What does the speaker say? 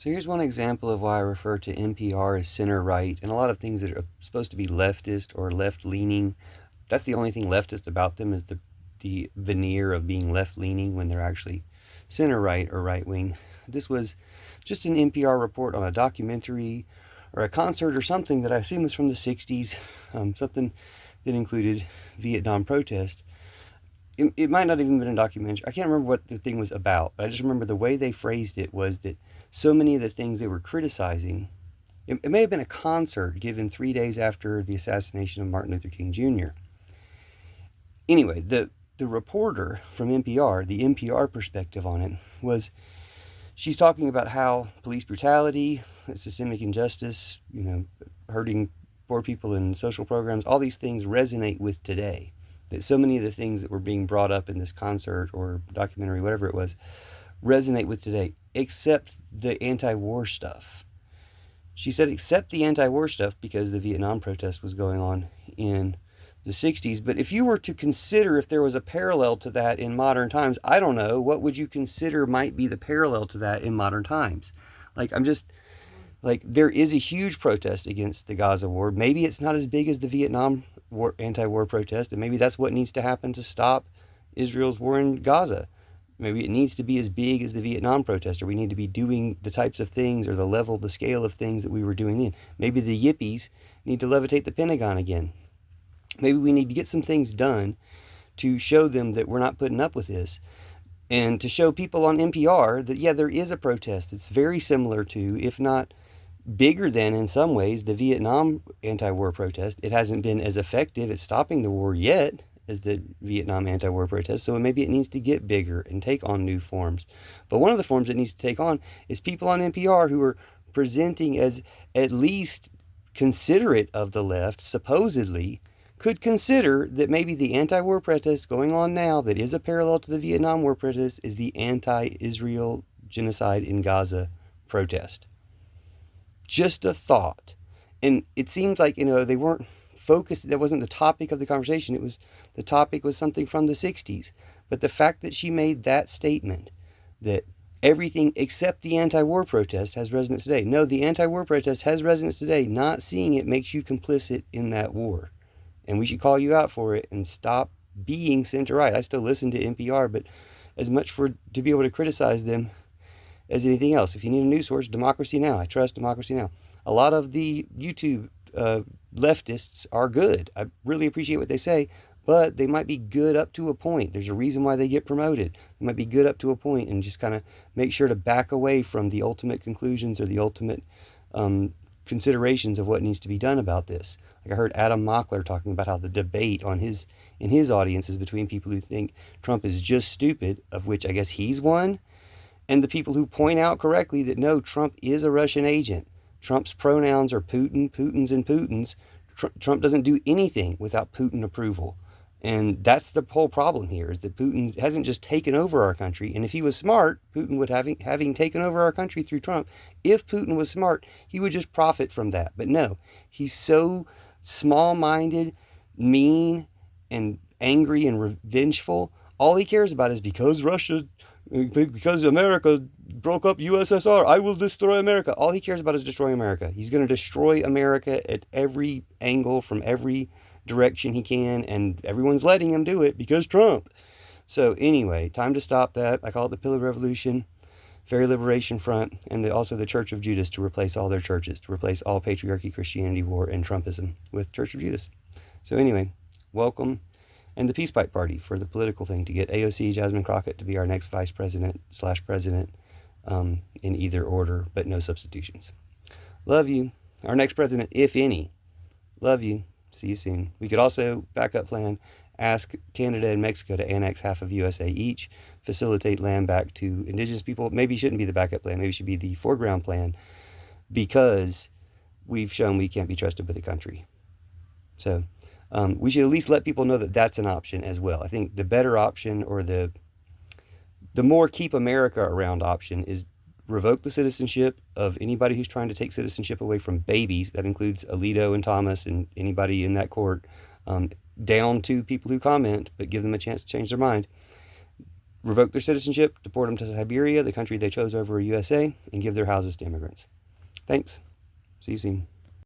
So here's one example of why I refer to NPR as center-right, and a lot of things that are supposed to be leftist or left-leaning. That's the only thing leftist about them, is the veneer of being left-leaning when they're actually center-right or right-wing. This was just an NPR report on a documentary or a concert or something that I assume was from the 60s, something that included Vietnam protest. It might not even been a documentary. I can't remember what the thing was about, but I just remember the way they phrased it was that so many of the things they were criticizing, it may have been a concert given 3 days after the assassination of Martin Luther King Jr. Anyway, the reporter from NPR, the NPR perspective on it was, she's talking about how police brutality, systemic injustice, hurting poor people in social programs, all these things resonate with today. That so many of the things that were being brought up in this concert or documentary, whatever it was, resonate with today, except the anti-war stuff. She said except the anti-war stuff because the Vietnam protest was going on in the 60s. But if you were to consider if there was a parallel to that in modern times, I don't know, what would you consider might be the parallel to that in modern times? There is a huge protest against the Gaza war. Maybe it's not as big as the Vietnam war, anti-war protest, and maybe that's what needs to happen to stop Israel's war in Gaza. Maybe it needs to be as big as the Vietnam protest, or we need to be doing the types of things or the level, the scale of things that we were doing then. Maybe the yippies need to levitate the Pentagon again. Maybe we need to get some things done to show them that we're not putting up with this, and to show people on NPR that, yeah, there is a protest. It's very similar to, if not bigger than in some ways, the Vietnam anti-war protest. It hasn't been as effective at stopping the war yet as the Vietnam anti-war protest, so maybe it needs to get bigger and take on new forms. But one of the forms it needs to take on is people on NPR who are presenting as at least considerate of the left, supposedly, could consider that maybe the anti-war protest going on now that is a parallel to the Vietnam War protest is the anti-Israel genocide in Gaza protest. Just a thought. And it seems like, they weren't focused. That wasn't the topic of the conversation. The topic was something from the 60s. But the fact that she made that statement, that everything except the anti-war protest has resonance today. No, the anti-war protest has resonance today. Not seeing it makes you complicit in that war. And we should call you out for it and stop being center-right. I still listen to NPR, but as much to be able to criticize them as anything else. If you need a news source, Democracy Now! I trust Democracy Now! A lot of the YouTube leftists are good. I really appreciate what they say, but they might be good up to a point. There's a reason why they get promoted. They might be good up to a point, and just kind of make sure to back away from the ultimate conclusions or the ultimate considerations of what needs to be done about this. Like I heard Adam Mockler talking about how the debate in his audience is between people who think Trump is just stupid, of which I guess he's one, and the people who point out correctly that no, Trump is a Russian agent. Trump's pronouns are Putin, Putins, and Putins. Trump doesn't do anything without Putin approval. And that's the whole problem here, is that Putin hasn't just taken over our country. And if he was smart, Putin would, having taken over our country through Trump, if Putin was smart, he would just profit from that. But no, he's so small-minded, mean, and angry and revengeful. All he cares about is because America broke up USSR, I will destroy America. All he cares about is destroying America. He's going to destroy America at every angle, from every direction he can, and everyone's letting him do it because Trump. So anyway, time to stop that. I call it the Pillar Revolution, Fairy Liberation Front, and also the Church of Judas, to replace all their churches, to replace all patriarchy, Christianity, war, and Trumpism with Church of Judas. So anyway, welcome. And the Peace Pipe Party for the political thing, to get AOC Jasmine Crockett to be our next vice president / president, in either order, but no substitutions. Love you. Our next president, if any. Love you. See you soon. We could also, backup plan, ask Canada and Mexico to annex half of USA each, facilitate land back to indigenous people. Maybe it shouldn't be the backup plan. Maybe it should be the foreground plan, because we've shown we can't be trusted with the country. So we should at least let people know that that's an option as well. I think the better option, or the more keep America around option, is revoke the citizenship of anybody who's trying to take citizenship away from babies. That includes Alito and Thomas and anybody in that court, down to people who comment, but give them a chance to change their mind. revoke their citizenship, deport them to Siberia, the country they chose over USA, and give their houses to immigrants. Thanks. See you soon.